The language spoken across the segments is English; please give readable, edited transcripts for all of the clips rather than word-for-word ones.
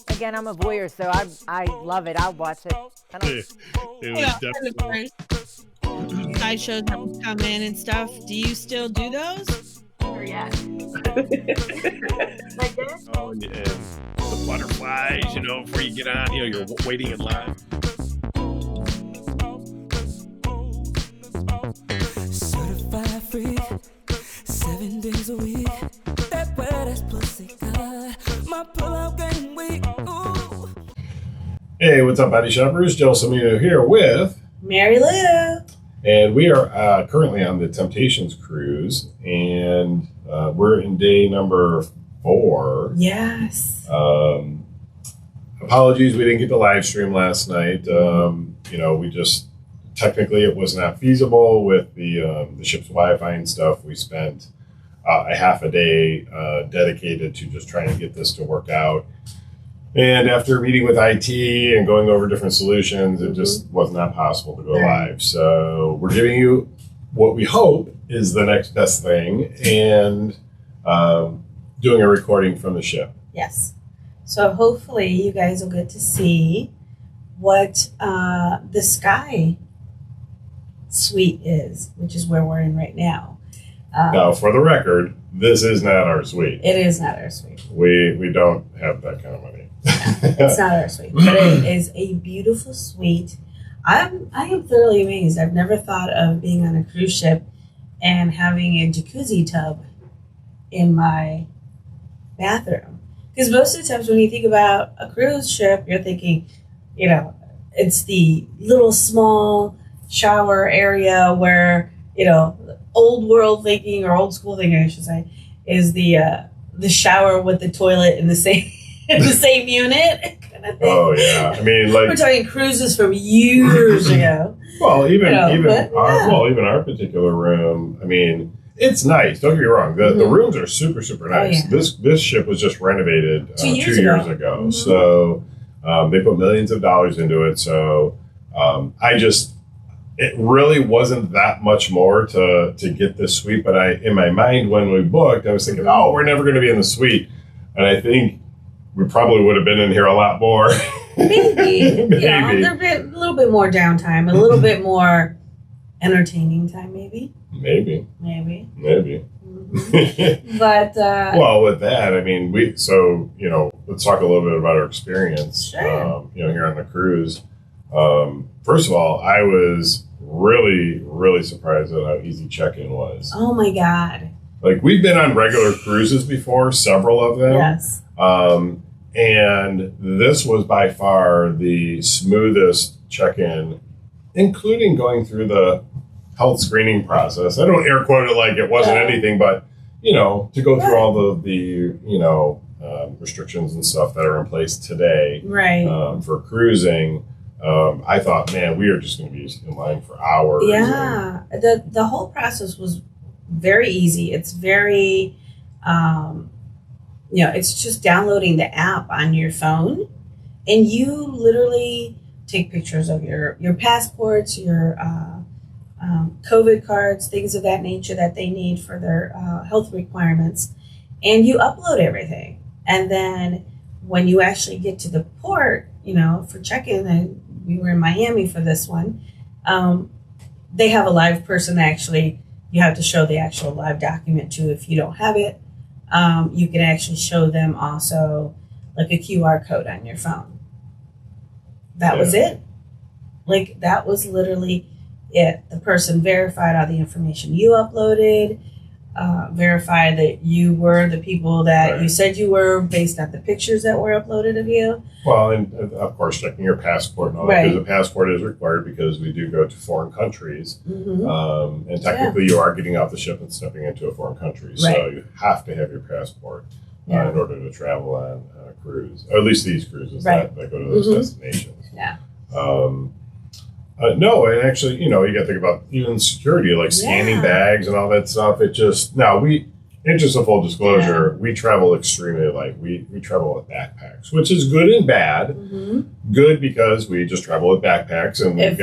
Again, I'm a voyeur, so I love it. I'll watch it. It was definitely sideshows that would come in and stuff. Do you still do those? Yeah. Oh, and the butterflies, before you get on, you're waiting in line. Certified free, 7 days a week. That word is pussy good. My pull-out game week. Ooh. Hey, what's up, Body Shoppers? Gelsomino here with Marilu. And we are currently on the Temptations cruise, and we're in day number 4. Yes. Apologies, we didn't get the live stream last night. We just technically it was not feasible with the ship's Wi-Fi and stuff. We spent a half a day dedicated to just trying to get this to work out. And after meeting with IT and going over different solutions, it just was not possible to go live. So we're giving you what we hope is the next best thing, and doing a recording from the ship. Yes. So hopefully you guys will get to see what the Sky suite is, which is where we're in right now. Now, for the record, this is not our suite. It is not our suite. We don't have that kind of money. It's not our suite, but it is a beautiful suite. I am thoroughly amazed. I've never thought of being on a cruise ship and having a jacuzzi tub in my bathroom. Because most of the times when you think about a cruise ship, you're thinking, it's the little small shower area where, old world thinking, or old school thinking, I should say, is the shower with the toilet in the same in the same unit kind of thing. Oh yeah, I mean, like we're talking cruises from years ago. Well, even our particular room. I mean, it's nice. Don't get me wrong. The rooms are super nice. Oh, yeah. This ship was just renovated 2 years ago. Mm-hmm. So they put millions of dollars into it. So it really wasn't that much more to get this suite. But in my mind, when we booked, I was thinking, oh, we're never going to be in the suite. And I think we probably would have been in here a lot more. Maybe. Maybe. A little bit more downtime, a little bit more entertaining time, maybe. Maybe. Mm-hmm. But well, with that, I mean, let's talk a little bit about our experience. Sure. Here on the cruise. First of all, I was really, really surprised at how easy check-in was. Oh my God. Like, we've been on regular cruises before, several of them. Yes. And this was by far the smoothest check-in, including going through the health screening process. I don't air quote it like it wasn't anything, but, to go through all the restrictions and stuff that are in place today for cruising. I thought, man, we are just going to be in line for hours. Yeah. The whole process was very easy. It's very, it's just downloading the app on your phone, and you literally take pictures of your passports, your COVID cards, things of that nature that they need for their health requirements, and you upload everything. And then when you actually get to the port, for check-in, and we were in Miami for this one, they have a live person actually. You have to show the actual live document too. If you don't have it, you can actually show them also like a QR code on your phone. That was it. Like, that was literally it. The person verified all the information you uploaded, verified that you were the people that you said you were based on the pictures that were uploaded of you. Well, and of course, checking your passport and all that, because the passport is required because we do go to foreign countries. Mm-hmm. And technically you are getting off the ship and stepping into a foreign country. So you have to have your passport in order to travel on a cruise, or at least these cruises that go to those destinations. Yeah. No, and actually, you got to think about even security, like scanning bags and all that stuff. In just a full disclosure, we travel extremely light. We travel with backpacks, which is good and bad. Mm-hmm. Good because we just travel with backpacks, and if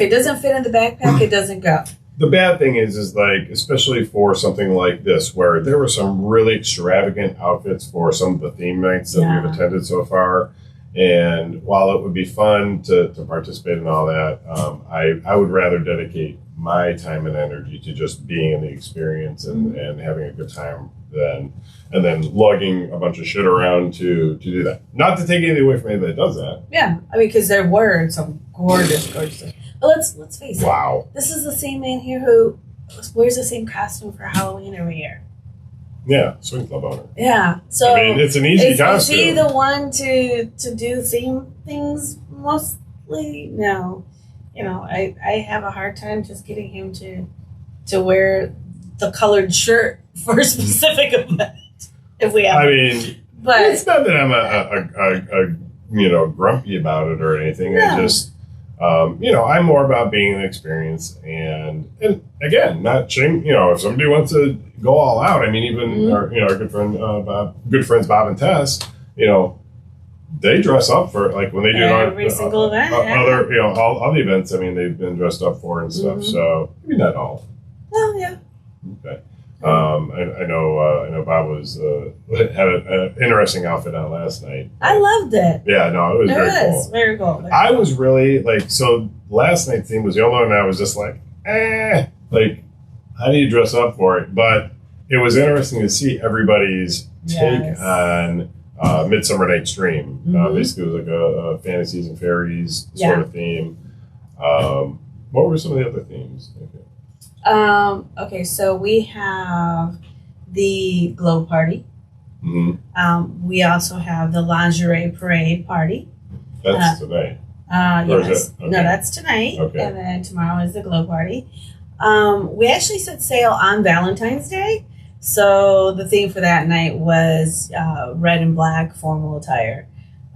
it doesn't fit in the backpack, it doesn't go. the bad thing is like, especially for something like this, where there were some really extravagant outfits for some of the theme nights that we've attended so far. And while it would be fun to participate in all that, I would rather dedicate my time and energy to just being in the experience and having a good time and then lugging a bunch of shit around to do that. Not to take anything away from anybody that does that. Yeah, I mean, because there were some gorgeous. But let's face it. Wow. This is the same man here who wears the same costume for Halloween every year. Yeah, swing club owner. Yeah, so I mean, it's an easy costume. Is he the one to do theme things mostly? No. You know, I have a hard time just getting him to wear the colored shirt for a specific event. If we have, I mean, but it's not that I'm a grumpy about it or anything. No. I just I'm more about being an experience and again, not shame. If somebody wants to go all out, I mean, even our good friends Bob and Tess, they dress up for, like, when they do every single event. other all the events. I mean, they've been dressed up for and stuff. So maybe not all. Well, yeah. Okay. I know Bob had an interesting outfit on last night. I loved it. Yeah, no, it was Very cool. I was really so last night's theme was the only one I was just like, like, how do you dress up for it? But it was interesting to see everybody's take on Midsummer Night's Dream. Basically, it was like a fantasies and fairies sort of theme. What were some of the other themes? Okay, so we have the glow party. We also have the lingerie parade party. That's today. Yes. Okay. No, that's tonight. Okay. And then tomorrow is the glow party. We actually set sail on Valentine's Day. So the theme for that night was red and black formal attire.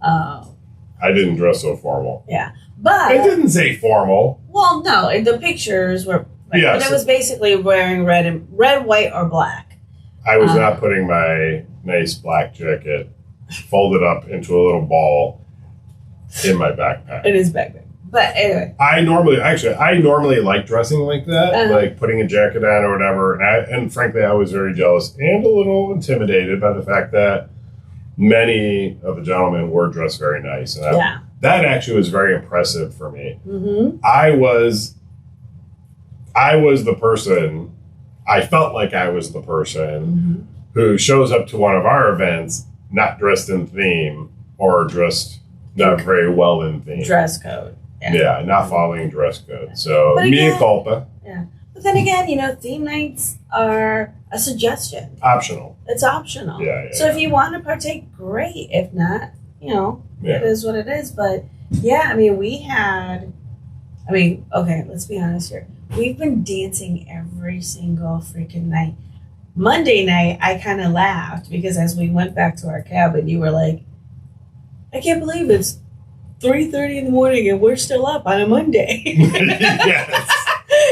I didn't dress so formal. Yeah. But I didn't say formal. Well, no, the pictures were but it was basically wearing red, white, or black. I was not putting my nice black jacket folded up into a little ball in my backpack. In his backpack. But anyway. I normally like dressing like that, like putting a jacket on or whatever. And frankly, I was very jealous and a little intimidated by the fact that many of the gentlemen were dressed very nice. And that actually was very impressive for me. I was the person, I felt like I was the person who shows up to one of our events not dressed in theme or dressed not very well in theme. Dress code. Yeah, not following dress code. So, mea culpa. Yeah. But then again, theme nights are a suggestion. Optional. It's optional. So if you want to partake, great. If not, it is what it is. But yeah, I mean, okay, let's be honest here. We've been dancing every single freaking night. Monday night, I kind of laughed because as we went back to our cabin, you were like, I can't believe it's 3:30 in the morning and we're still up on a Monday. Yes.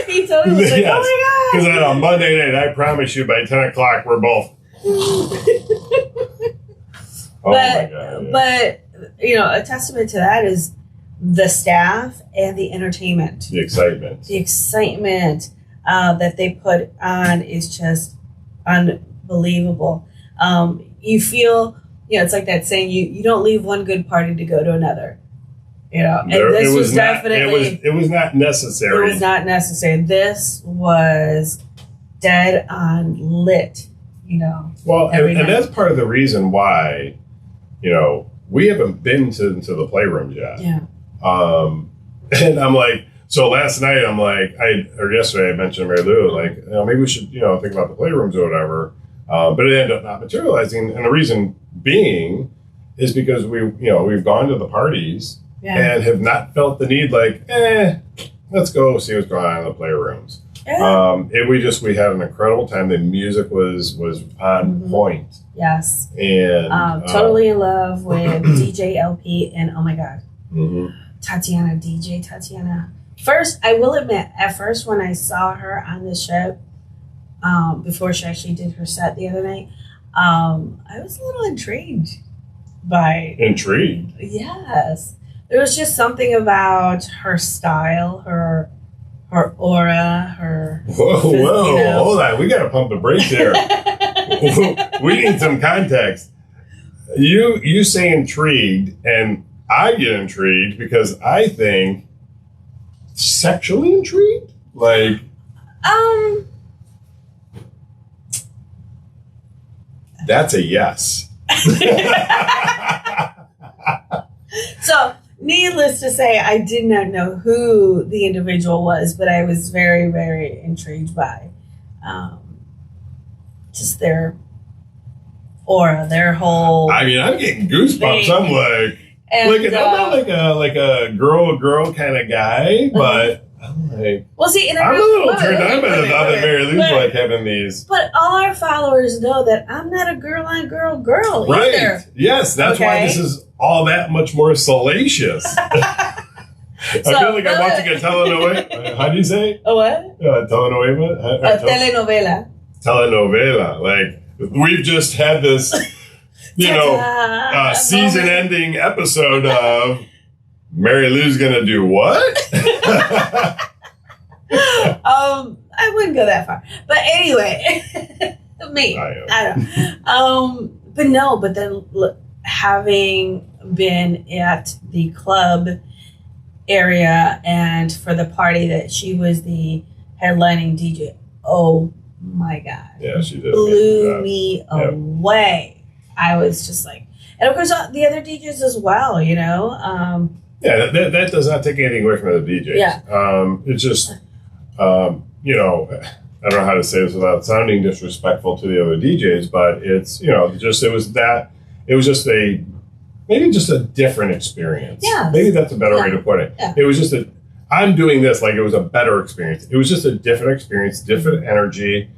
He totally was like, oh my God. Because on a Monday night, I promise you by 10 o'clock, we're both. My God. But, a testament to that is the staff and the entertainment. The excitement. The excitement that they put on is just unbelievable. You feel, it's like that saying, you don't leave one good party to go to another. And this was definitely... It was not necessary. It was not necessary. This was dead on lit, Well, and that's part of the reason why, we haven't been to the playrooms yet. Yeah. And I'm like, so last night yesterday I mentioned to Marilu, like, maybe we should, think about the playrooms or whatever. But it ended up not materializing. And the reason being is because we've gone to the parties and have not felt the need, like, let's go see what's going on in the playrooms. Yeah. We had an incredible time. The music was on point. Yes. And totally in love with DJ LP and oh my God. DJ Tatiana. First, I will admit, at first when I saw her on the ship, before she actually did her set the other night, I was a little intrigued by... Intrigued? Yes. There was just something about her style, her her aura, her. Whoa, you know. hold on. We got to pump the brakes here. We need some context. You say intrigued, and I get intrigued because I think sexually intrigued? Like. That's a yes. So, needless to say, I did not know who the individual was, but I was very, very intrigued by just their aura, their whole. I mean, I'm getting goosebumps. thing. I'm like, I'm not like a girl kind of guy, but I'm like, well, see, and I'm a little turned on by the thought that Mary Lou's like having these. But all our followers know that I'm not a girl on girl Right. either. Yes, that's why Okay. this is all that much more salacious. I feel like I'm watching a telenovela. How do you say? A what? Telenovela? A telenovela. Telenovela. Like, we've just had this, season-ending episode of Mary Lou's gonna do what? I wouldn't go that far. But anyway, me. I don't. But then look, having been at the club area and for the party that she was the headlining DJ, oh my God. Yeah, she did. Blew me away. I was just like, and of course the other DJs as well, you know. Yeah, that does not take anything away from the DJs. Yeah. It's just, I don't know how to say this without sounding disrespectful to the other DJs, but it's, it was just a different experience. Yeah. Maybe that's a better way to put it. Yeah. It was just I'm doing this like it was a better experience. It was just a different experience, different energy,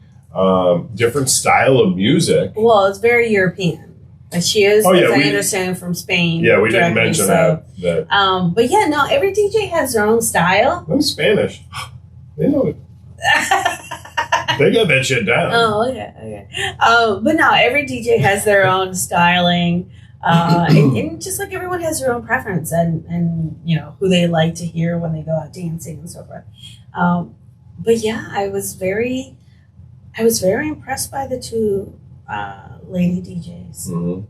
different style of music. Well, it's very European. And she is, Oh, yeah, as I we- understand, from Spain. Yeah, we didn't directly, mention so- that. But yeah, no, every DJ has their own style. I'm Spanish. They know it. They got that shit down. Oh, okay. But no, every DJ has their own styling. And just like everyone has their own preference and who they like to hear when they go out dancing and so forth. But yeah, I was very impressed by the two lady DJs. Mm-hmm.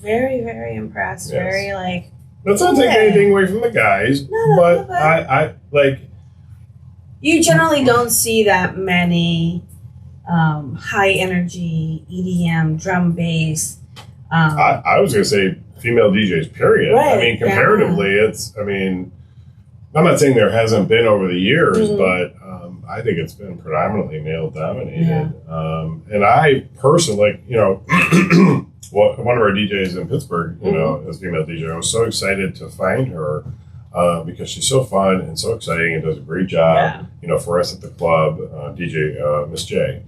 Very, very impressed. Yes. Very like. Let's not take anything away from the guys, No, but but- I like. You generally don't see that many high energy EDM drum bass. I was going to say female DJs, period. Right, I mean, comparatively, I'm not saying there hasn't been over the years, Mhm. but I think it's been predominantly male dominated. And I personally, one of our DJs in Pittsburgh, as a female DJ, I was so excited to find her because she's so fun and so exciting and does a great job, for us at the club, DJ Miss J.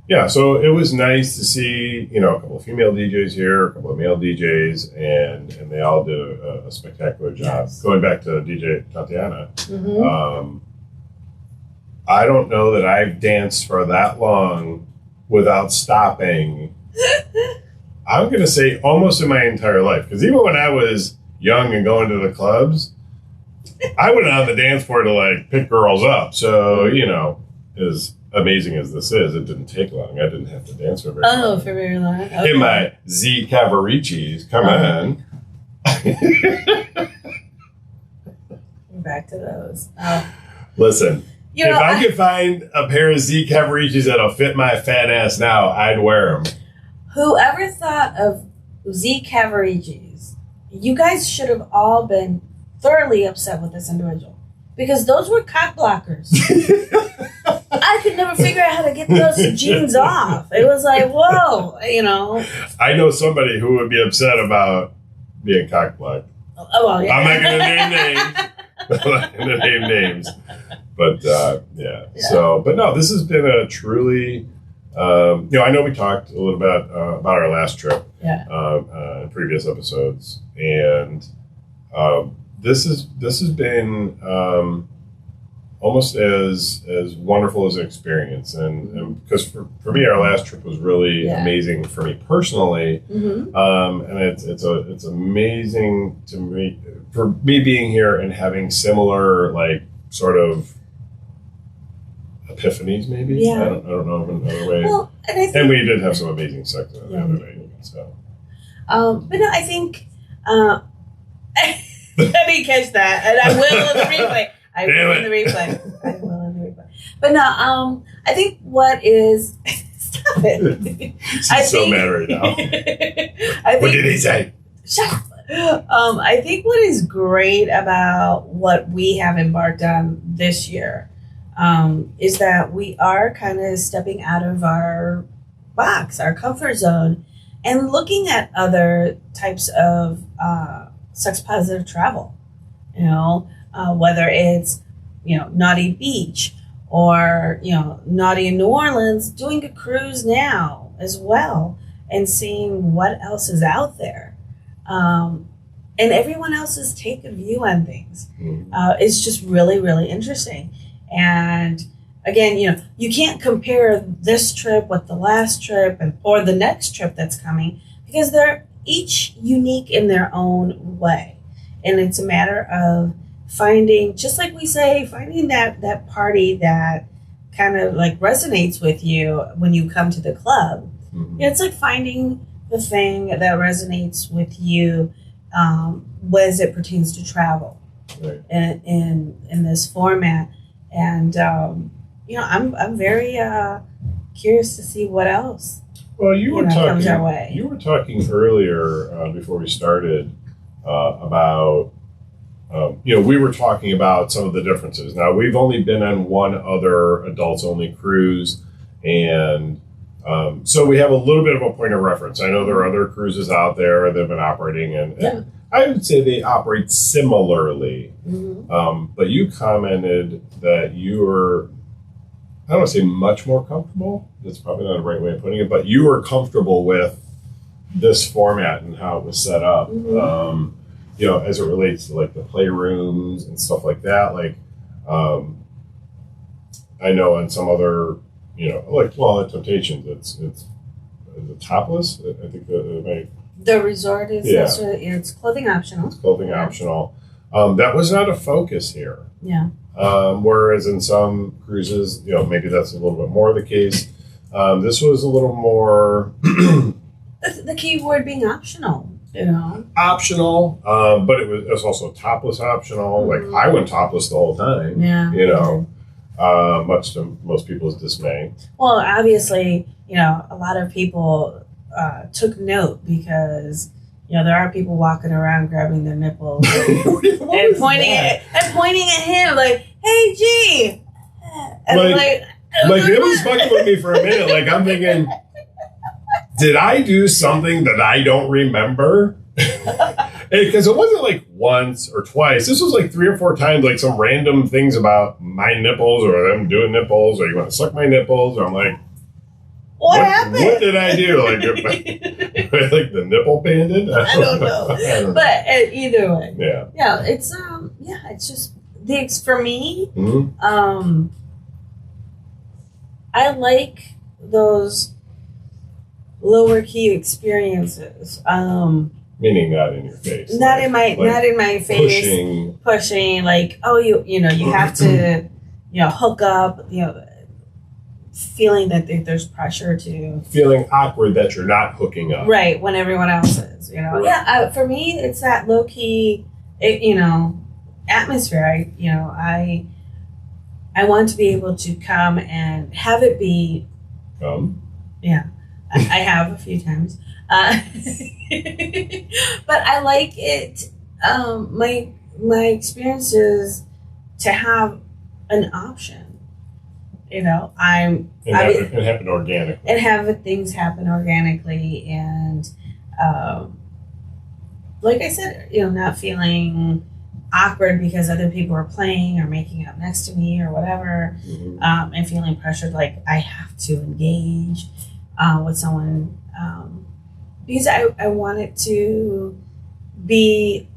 Yes. So it was nice to see, a couple of female DJs here, a couple of male DJs, and they all did a spectacular job. Yes. Going back to DJ Tatiana, Mhm. I don't know that I've danced for that long without stopping. I'm going to say almost in my entire life, because even when I was young and going to the clubs, I went on the dance floor to like pick girls up. So, as amazing as this is, it didn't take long. I didn't have to dance for very long. For very long. Okay. In my Z Cavaricis, come on. Back to those. Listen, You know, if I could find a pair of Z Cavaricis that'll fit my fat ass now, I'd wear them. whoever thought of Z Cavaricis, you guys should have all been thoroughly upset with this individual because those were cock blockers. I could never figure out how to get those jeans off. It was like, whoa, I know somebody who would be upset about being cock blocked. Oh, well, yeah. I'm not going to name names. I'm not going to name names. But, yeah. So, but no, this has been a truly, I know we talked a little bit about our last trip in previous episodes. And this has been almost as wonderful as an experience. And because for me, our last trip was really amazing for me personally. Mm-hmm. And it's amazing to me for me being here and having similar like sort of epiphanies, maybe. Yeah. I don't know of another way. Well, and I think, and we did have some amazing sex the Yeah. other night. So but no, I think I didn't catch that, and I will in the replay. I will in the replay. But no, I think what is stop it. She's so mad right now. What did he say? Shut up. I think what is great about what we have embarked on this year is that we are kind of stepping out of our box, our comfort zone, and looking at other types of sex positive travel. You know, whether it's Naughty Beach or Naughty in New Orleans, doing a cruise now as well, and seeing what else is out there. And everyone else's take of view on things is just really, really interesting. And again, you can't compare this trip with the last trip or the next trip that's coming, because they're each unique in their own way. And it's a matter of finding, just like we say, finding that party that kind of like resonates with you when you come to the club. Mm-hmm. It's like finding the thing that resonates with you as it pertains to travel, Right. in this format. And I'm very curious to see what else Well, you were comes our talking. way. You were talking earlier before we started about. We were talking about some of the differences. Now, we've only been on one other adults-only cruise, and so we have a little bit of a point of reference. I know there are other cruises out there that have been operating, and I would say they operate similarly. Mm-hmm. But you commented that you were, I don't want to say much more comfortable. That's probably not the right way of putting it, but you were comfortable with this format and how it was set up. Mm-hmm. As it relates to like the playrooms and stuff like that. Like, I know on some other, at Temptations, it's topless. I think The resort is Yeah. it's clothing optional. clothing optional. That was not a focus here. Yeah. Whereas in some cruises, maybe that's a little bit more the case. This was a little more The key word being optional. optional, but it was also topless optional. Mm-hmm. Like I went topless the whole time. Yeah. Much to most people's dismay. Well, obviously, a lot of people took note because there are people walking around grabbing their nipples and pointing at him like, "Hey, G," and like it was fucking with me for a minute. Like I'm thinking, did I do something that I don't remember? Because it wasn't like once or twice. This was like 3 or 4 times, like some random things about my nipples or them doing nipples or you want to suck my nipples. Or I'm like, what happened? What did I do? Like, like the nipple bandit? I don't know. But either way. Yeah. Yeah, it's just for me, Mm-hmm. I like those lower key experiences. Meaning not in your face. Not in my face. Pushing like, oh, you have to, hook up, feeling that there's pressure to. Feeling awkward that you're not hooking up. Right, when everyone else is, Right. Yeah, for me, it's that low key, atmosphere. I want to be able to come and have it be. Yeah, I have a few times. But I like it. My experience is to have an option. It happened organically. And have things happen organically, and like I said, not feeling awkward because other people are playing or making out next to me or whatever, Mm-hmm. and feeling pressured like I have to engage with someone. Because I want it to be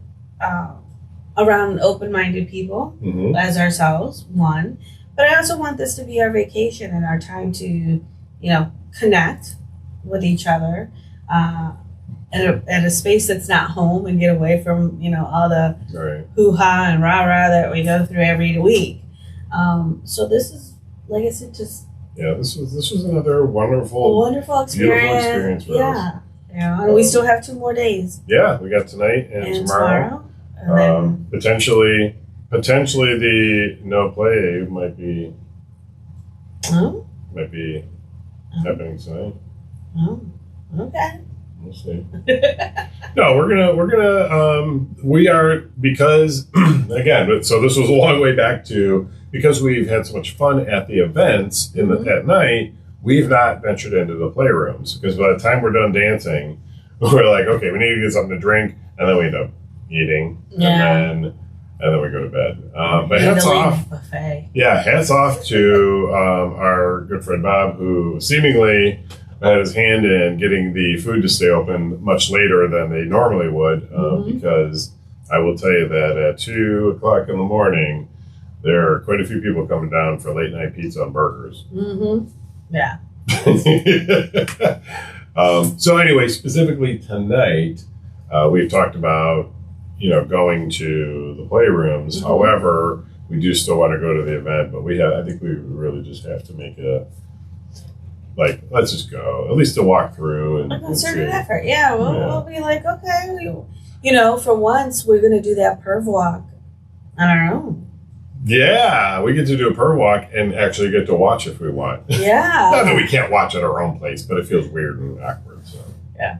around open-minded people as ourselves, one. But I also want this to be our vacation and our time to, connect with each other at a space that's not home and get away from, all the Right. hoo-ha and rah-rah that we go through every week. So this is, like I said, just Yeah, this was another a wonderful, wonderful experience. for us. Yeah. Yeah, and we still have 2 more days. Yeah, we got tonight and tomorrow. And then, Potentially the no play might be oh, happening tonight. oh, okay. We'll see. No, we are, because again, so this was a long way back to, because we've had so much fun at the events at night, we've not ventured into the playrooms, because by the time we're done dancing, we're like, okay, we need to get something to drink, and then we end up eating, and then we go to bed. But hats off. Buffet. Yeah, hats off to our good friend Bob, who seemingly had his hand in getting the food to stay open much later than they normally would, because I will tell you that at 2 o'clock in the morning, there are quite a few people coming down for late night pizza and burgers. Mm-hmm. Yeah. So anyway, specifically tonight, we've talked about, going to the playrooms. However, we do still want to go to the event, but I think we really just have to make let's just go, at least to walk through and A concerted see. effort. Yeah, we'll be like, okay, for once, we're going to do that perv walk on our own. Yeah, we get to do a perv walk and actually get to watch if we want. Yeah. Not that we can't watch at our own place, but it feels weird and awkward. So Yeah.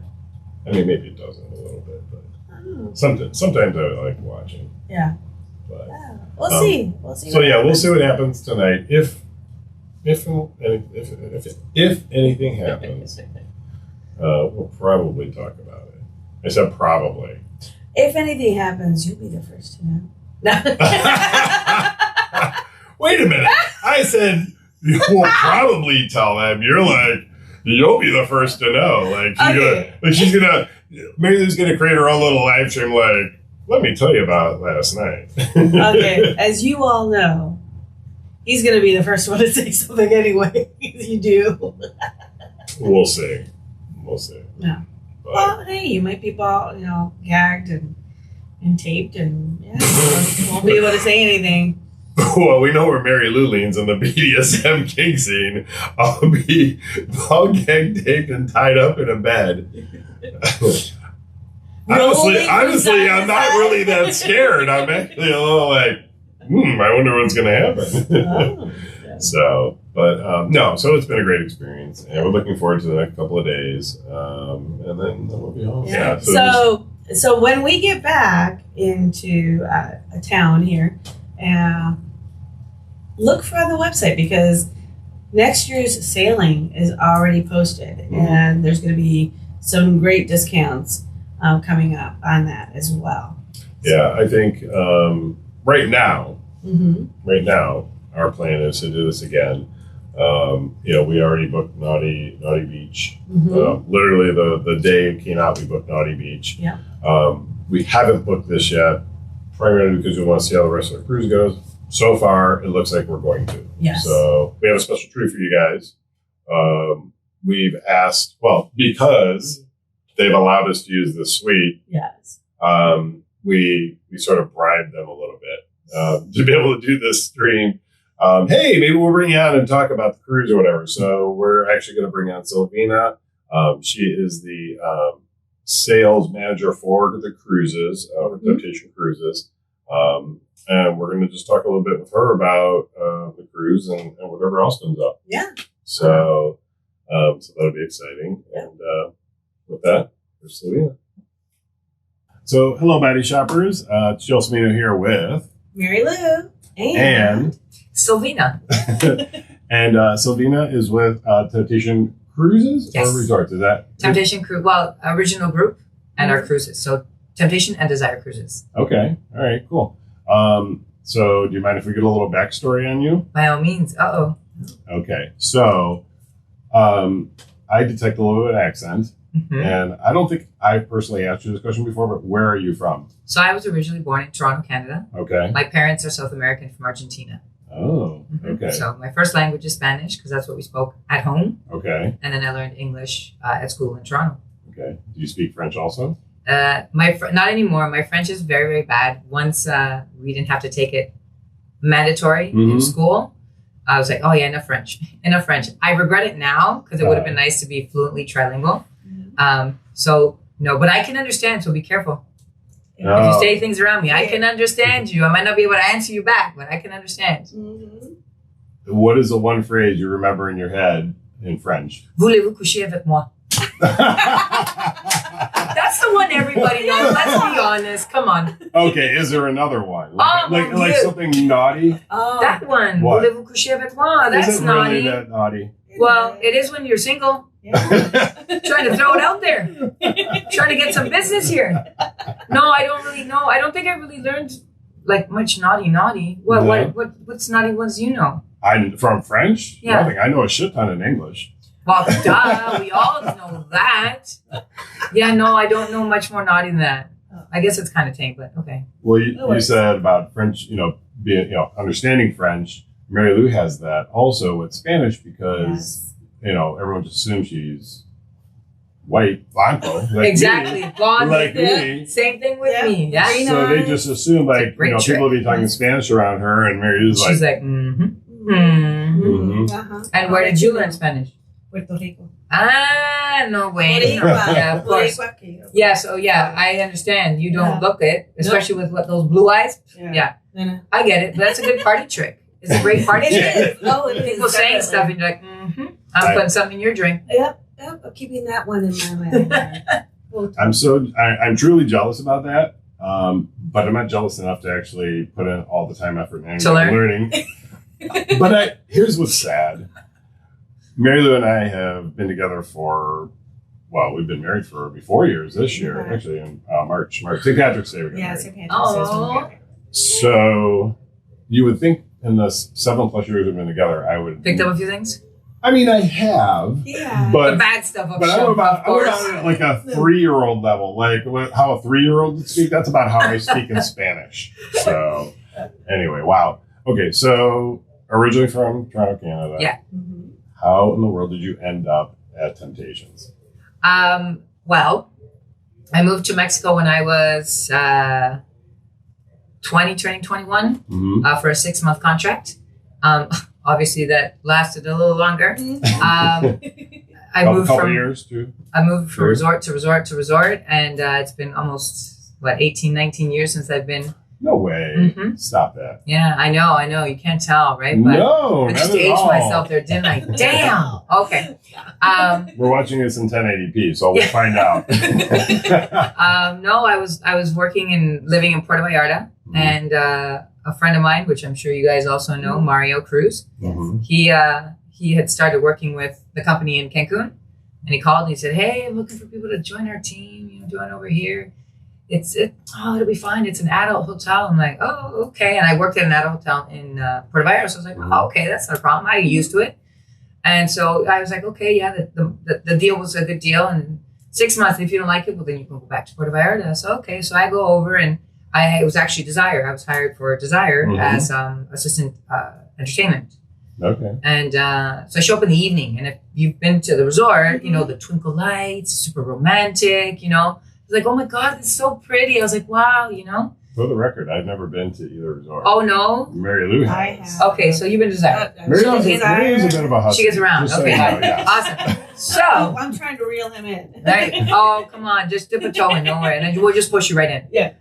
I mean, maybe it doesn't a little bit, but Oh, sometimes I like watching. yeah. But Yeah. We'll see. We'll see. so what yeah, we'll happens. see what happens tonight. If anything happens, we'll probably talk about it. I said probably. If anything happens, you'll be the first to know. Wait a minute. I said you will probably tell them. You're like, you'll be the first to know. Marilu's gonna create her own little live stream. Like, let me tell you about last night. Okay, as you all know, he's going to be the first one to say something anyway. You do. We'll see. Yeah. But, Well, hey, you might be gagged and taped, and won't be able to say anything. well, we know where Marilu leans in the BDSM kink scene. I'll gagged, taped, and tied up in a bed. Honestly, I'm not really that scared. I'm actually a little like, I wonder what's going to happen. Oh, yeah. So it's been a great experience, and we're looking forward to the next couple of days, and then we'll be home. Yeah. So when we get back into a town here, look for on the website, because next year's sailing is already posted, and there's going to be some great discounts coming up on that as well. Yeah, I think right now, our plan is to do this again. We already booked Naughty Beach. Literally the day it came out, we booked Naughty Beach. Yeah. We haven't booked this yet, primarily because we want to see how the rest of the cruise goes. So far, it looks like we're going to. Yes. So we have a special treat for you guys. We've asked, because they've allowed us to use this suite. Yes. We sort of bribed them a little bit to be able to do this stream. Hey, maybe we'll bring you on and talk about the cruise or whatever. So we're actually going to bring on Silvina. She is the sales manager for the cruises, for Temptation Cruises. And we're going to just talk a little bit with her about the cruise and whatever else comes up. Yeah. So that'll be exciting. And with that, there's Silvina. So, hello, Body Shoppers. It's Gelsomino here with Marilu and Silvina. and Silvina is with Temptation Cruises Yes. or Resorts. Is that Temptation Cruise. Well, original group and our cruises. So Temptation and Desire Cruises. okay? All right, cool. So, do you mind if we get a little backstory on you? By all means. Okay, so I detect a little bit of accent, and I don't think I've personally asked you this question before, but where are you from? So I was originally born in Toronto, Canada. Okay. My parents are South American from Argentina. Oh, okay. So my first language is Spanish because that's what we spoke at home. Okay. And then I learned English at school in Toronto. Okay. Do you speak French also? Not anymore. My French is very, very bad. Once we didn't have to take it mandatory in school. I was like, oh yeah, enough French. I regret it now because it would have been nice to be fluently trilingual. So no, but I can understand. So be careful. If you say things around me, I can understand you. I might not be able to answer you back, but I can understand. What is the one phrase you remember in your head in French? Voulez-vous coucher avec moi? That's the one everybody knows. Let's be honest. Come on. Okay, is there another one? Like something naughty? That one. What? Voulez-vous coucher avec moi? That's Is it naughty. really that naughty? Well, it is when you're single. Trying to throw it out there. Trying to get some business here. No, I don't really know. I don't think I really learned like much naughty. What's naughty ones you know? From French? Yeah. Nothing. I know a shit ton in English. Well, duh, we all know that. Yeah, no, I don't know much more naughty than that. I guess it's kind of tame, but okay. Well, you said about French, being, understanding French. Marilu has that also with Spanish because, everyone just assumes she's white, blanco. Like exactly. Me, Blonde. like me. Same thing with me. Yeah. So they just assume people will be talking Spanish around her and Marilu's she's like, And where did you learn Spanish? Puerto Rico. No way. Yeah, of course. Yeah, so I understand. You don't look it, especially with those blue eyes. Yeah. I get it. But that's a good party trick. It's a great party trick. Oh, it is. People saying stuff and you're like, I'm putting something in your drink. Yep. I'm keeping that one in my mind. I'm truly jealous about that. But I'm not jealous enough to actually put in all the time, effort, and learning. But here's what's sad. Marilu and I have been together we've been married for 4 years this year, actually in March. St. Patrick's Day. St. Patrick's Day. So you would think in the 7+ years we've been together, I would picked up a few things. I mean, I have, but the bad stuff. I'm about it like a 3-year-old level, like how a 3-year-old would speak. That's about how I speak in Spanish. So anyway, wow. Okay, so originally from Toronto, Canada. Yeah. How in the world did you end up at Temptations? Well, I moved to Mexico when I was turning 21 for a 6-month contract. Obviously, that lasted a little longer. I moved from years too. I moved from resort to resort to resort, and it's been almost 18, 19 years since I've been. No way! Stop that. Yeah, I know. You can't tell, right? But no, I just aged myself there, didn't I? Damn. Okay. We're watching this in 1080p, so we'll find out. No, I was working and living in Puerto Vallarta, and a friend of mine, which I'm sure you guys also know, Mario Cruz. He had started working with the company in Cancun, and he called and he said, "Hey, I'm looking for people to join our team. Join over here. It'll be fine. It's an adult hotel." I'm like, "Oh, okay." And I worked at an adult hotel in Puerto Vallarta, so I was like, "Oh, okay, that's not a problem. I get used to it." And so I was like, "Okay, yeah, the deal was a good deal." And 6 months, if you don't like it, well, then you can go back to Puerto Vallarta. So okay, so I go over, and it was actually Desire. I was hired for Desire as assistant entertainment. Okay. And so I show up in the evening, and if you've been to the resort, the twinkle lights, super romantic. It's like, oh my God, it's so pretty. I was like, wow, For the record, I've never been to either resort. Oh, no? Marilu has. I have. Okay, so you've been to Desire. Marilu's a bit of a hustle. She gets around. Okay, awesome. So I'm trying to reel him in. Right? Oh, come on, just dip a toe in, don't worry, and then we'll just push you right in. Yeah.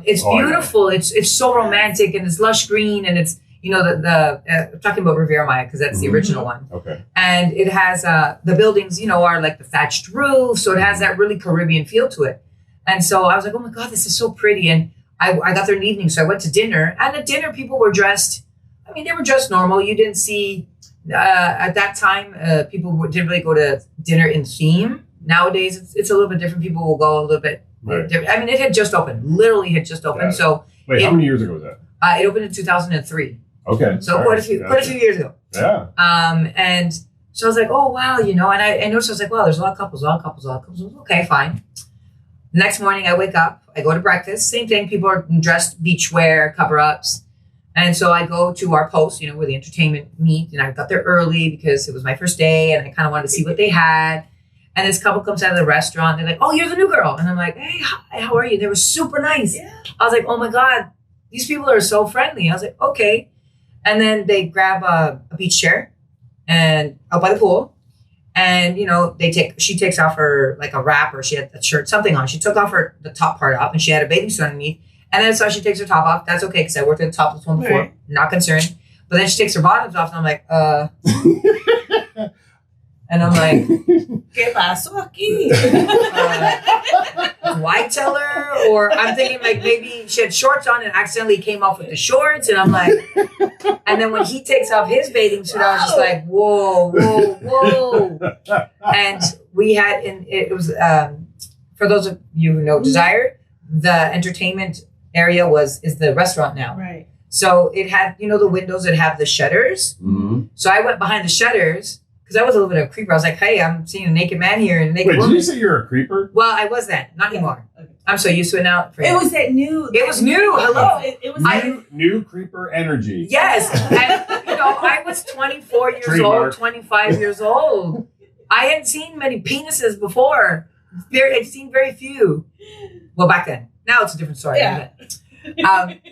It's beautiful. It's so romantic, and it's lush green, and it's I'm talking about Riviera Maya because that's the original one. Okay. And it has the buildings, are like the thatched roof, so it has that really Caribbean feel to it. And so I was like, oh my God, this is so pretty. And I got there in the evening, so I went to dinner. And at dinner, people were dressed. I mean, they were dressed normal. You didn't see at that time people didn't really go to dinner in theme. Nowadays, it's a little bit different. People will go a little bit different. I mean, it had just opened. Literally had just opened. Yeah. So wait, how many years ago was that? It opened in 200003. Okay. So quite a few years ago. Yeah. And so I was like, oh wow, and I noticed I was like, wow, there's a lot of couples. Okay, fine. Next morning I wake up, I go to breakfast, same thing. People are dressed beachwear, cover-ups. And so I go to our post, where the entertainment meet, and I got there early because it was my first day and I kind of wanted to see what they had. And this couple comes out of the restaurant. They're like, oh, you're the new girl. And I'm like, hey, hi, how are you? They were super nice. Yeah. I was like, oh my God, these people are so friendly. I was like, okay. And then they grab a beach chair and out by the pool. And, you know, she takes off her, like a wrap, or she had a shirt, something on. She took off the top part off, and she had a bathing suit underneath. And then so she takes her top off. That's okay, because I worked at the top of this one before. Right. Not concerned. But then she takes her bottoms off, and I'm like, and I'm like, ¿Qué pasó aquí? Do I tell her? Or I'm thinking like maybe she had shorts on and accidentally came off with the shorts. And I'm like, and then when he takes off his bathing suit, I was just like, whoa, whoa, whoa. And we had, it was, for those of you who know Desire, the entertainment area is the restaurant now. Right. So it had, you know, the windows that have the shutters. Mm-hmm. So I went behind the shutters because I was a little bit of a creeper. I was like, hey, I'm seeing a naked man here and a naked woman. Did you say you're a creeper? Well, I was then. Not anymore. Okay. I'm so used to it now. It was that new. It was new. Hello. It was new creeper energy. Yes. And, you know, I was 24 years old, 25 years old. I hadn't seen many penises before. I'd seen very few. Well, back then. Now it's a different story. Yeah.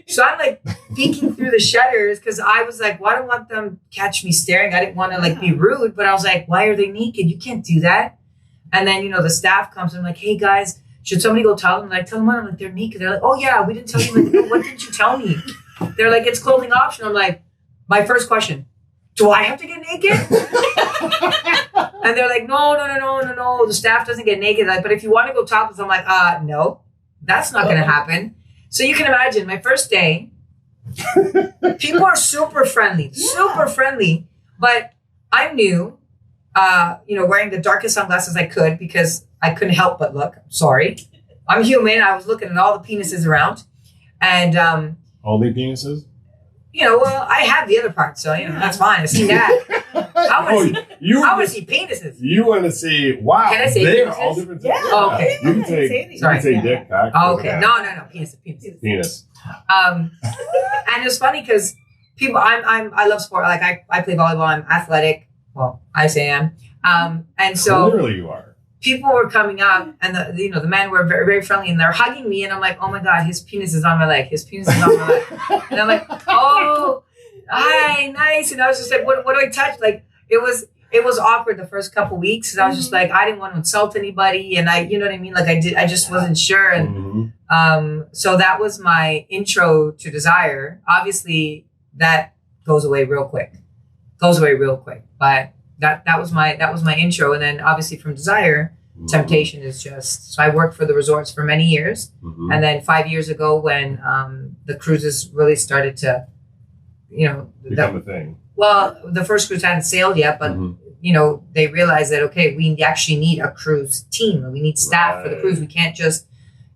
So I'm like peeking through the shutters because I was like, well, I don't want them to catch me staring. I didn't want to like be rude, but I was like, why are they naked? You can't do that. And then, you know, the staff comes and I'm like, hey guys, should somebody go tell them? Like, tell them what? I'm like, they're naked. They're like, oh yeah, we didn't tell you. Like, no, what didn't you tell me? They're like, it's clothing option. I'm like, my first question, do I have to get naked? And they're like, no. The staff doesn't get naked. Like, but if you want to go topless, I'm like, no, that's not going to happen. So you can imagine my first day, people are super friendly, but I'm new, you know, wearing the darkest sunglasses I could because I couldn't help but look. Sorry. I'm human. I was looking at all the penises around and, only penises? You know, well, I have the other part, so, you know, that's fine. I've seen that. I want to see penises. You want to see, wow. Can I say they penises? are all different. Yeah. Oh, okay. You can say dick, cock. Oh, okay. No. Penis. Penis. And it's funny because people, I love sport. Like I play volleyball. I'm athletic. Well, I say I am. And so. Clearly you are. People were coming up and the men were very, very friendly and they're hugging me and I'm like, oh my God, his penis is on my leg. His penis is on my leg. And I'm like, oh, hi, nice. And I was just like, what do I touch? Like it was awkward the first couple weeks. And I was just like, I didn't want to insult anybody. And you know what I mean? Like I just wasn't sure. And, so that was my intro to Desire. Obviously that goes away real quick, but that was my intro. And then obviously from Desire, temptation is just, so I worked for the resorts for many years. And then 5 years ago when the cruises really started to, you know, become a thing. Well, the first cruise hadn't sailed yet, but you know, they realized that, okay, we actually need a cruise team. We need staff for the cruise. We can't just,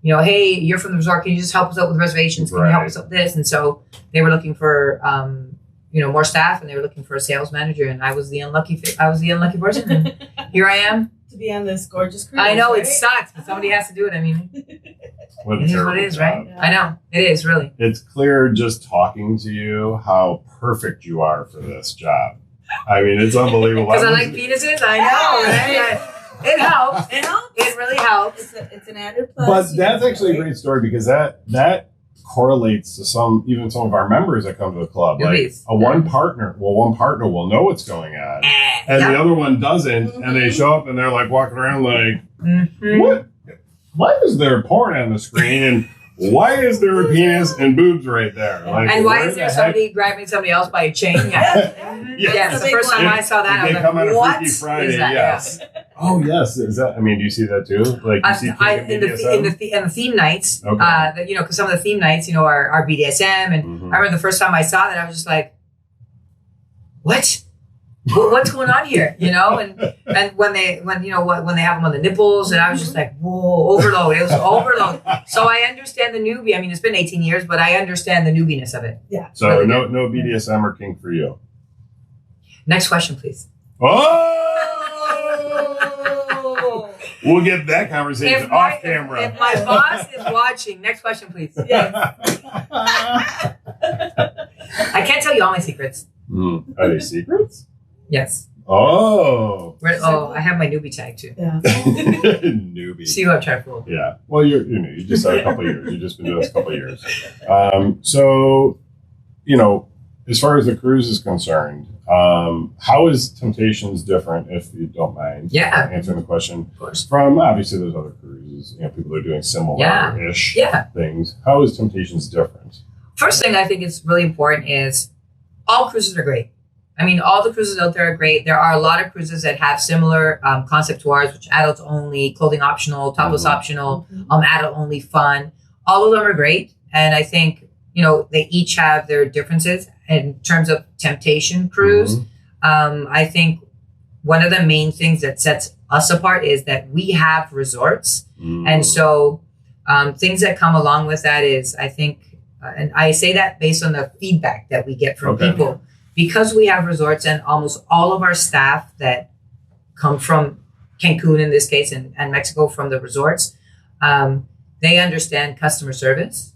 you know, hey, you're from the resort. Can you just help us out with reservations? Can you help us out with this? And so they were looking for, you know, more staff, and they were looking for a sales manager, and I was the unlucky person. And here I am to be on this gorgeous cruise. I know, right? it sucks, but somebody has to do it. I mean, it is what it is, right? Yeah. I know it is really. It's clear just talking to you how perfect you are for this job. I mean, it's unbelievable. Because I like penises. I know. Right? It helps. It really helps. It's an added plus. But that's actually a great story because that correlates to some of our members that come to the club. Like one partner will know what's going on, and the other one doesn't, and they show up and they're like walking around like, what? Why is there porn on the screen? And why is there a penis and boobs right there? Like, and why is there somebody grabbing somebody else by a chain? Yes. The first time I saw that, I was like, what is that? Yes. Oh yes, is that? I mean, do you see that too? Like you see in the theme nights, okay. You know, because some of the theme nights, you know, are BDSM, and I remember the first time I saw that, I was just like, what? What's going on here? You know, and when they have them on the nipples, and I was just like, whoa, overload. It was overload. So I understand the newbie. I mean, it's been 18 years, but I understand the newbiness of it. Yeah. So really no BDSM or kink for you. Next question, please. Oh! We'll get that conversation off camera. If my boss is watching, next question, please. Yes. I can't tell you all my secrets. Are they secrets? Yes. Oh. I have my newbie tag too. Yeah. Newbie. See who I'm trying to fool. Yeah. Well, you just had a couple of years. You've just been doing this a couple of years. So, you know, as far as the cruise is concerned, how is Temptations different, if you don't mind answering the question? Of course. From obviously there's other cruises, people are doing similar-ish things. How is Temptations different? First thing I think is really important is all cruises are great. I mean, all the cruises out there are great. There are a lot of cruises that have similar concept to ours, which adults only, clothing optional, topless optional, adult only fun. All of them are great. And I think, they each have their differences in terms of Temptation Cruise. I think one of the main things that sets us apart is that we have resorts. And so things that come along with that is, I think, and I say that based on the feedback that we get from people. Because we have resorts and almost all of our staff that come from Cancun in this case and Mexico from the resorts, they understand customer service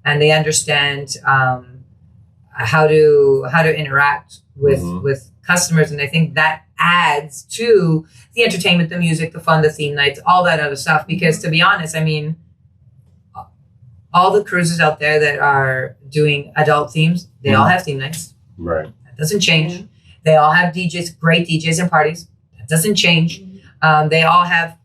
and they understand how to interact with customers. And I think that adds to the entertainment, the music, the fun, the theme nights, all that other stuff. Because to be honest, I mean, all the cruises out there that are doing adult themes, they all have theme nights. Right. Doesn't change. They all have DJs, great DJs and parties. That doesn't change. They all have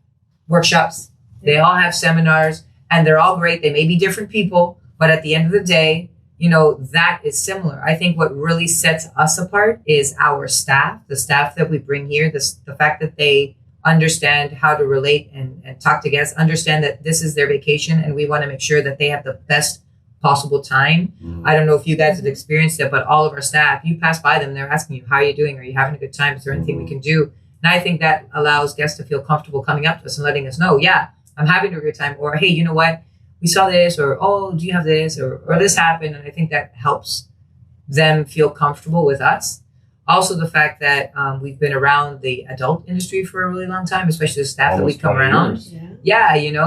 workshops. They all have seminars, and they're all great. They may be different people, but at the end of the day, that is similar. I think what really sets us apart is our staff, the staff that we bring here, the fact that they understand how to relate and talk to guests, understand that this is their vacation, and we want to make sure that they have the best possible time. I don't know if you guys have experienced it, but all of our staff, you pass by them, they're asking you, how are you doing? Are you having a good time? Is there anything we can do? And I think that allows guests to feel comfortable coming up to us and letting us know, I'm having a good time. Or, hey, you know what? We saw this, or, oh, do you have this? Or this happened. And I think that helps them feel comfortable with us. Also, the fact that we've been around the adult industry for a really long time, especially the staff Almost that we come around.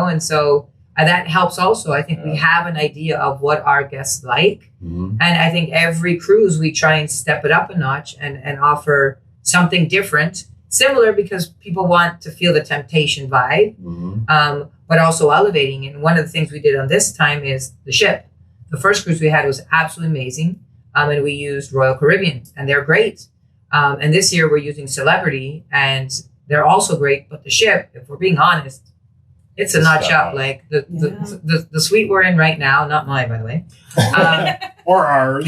And so that helps also. I think we have an idea of what our guests like. And I think every cruise we try and step it up a notch and offer something different, similar, because people want to feel the Temptation vibe, but also elevating. And one of the things we did on this time is the ship. The first cruise we had was absolutely amazing. And we used Royal Caribbean, and they're great. And this year we're using Celebrity, and they're also great. But the ship, if we're being honest, it's a notch up. Like the suite we're in right now, not mine, by the way. Or ours.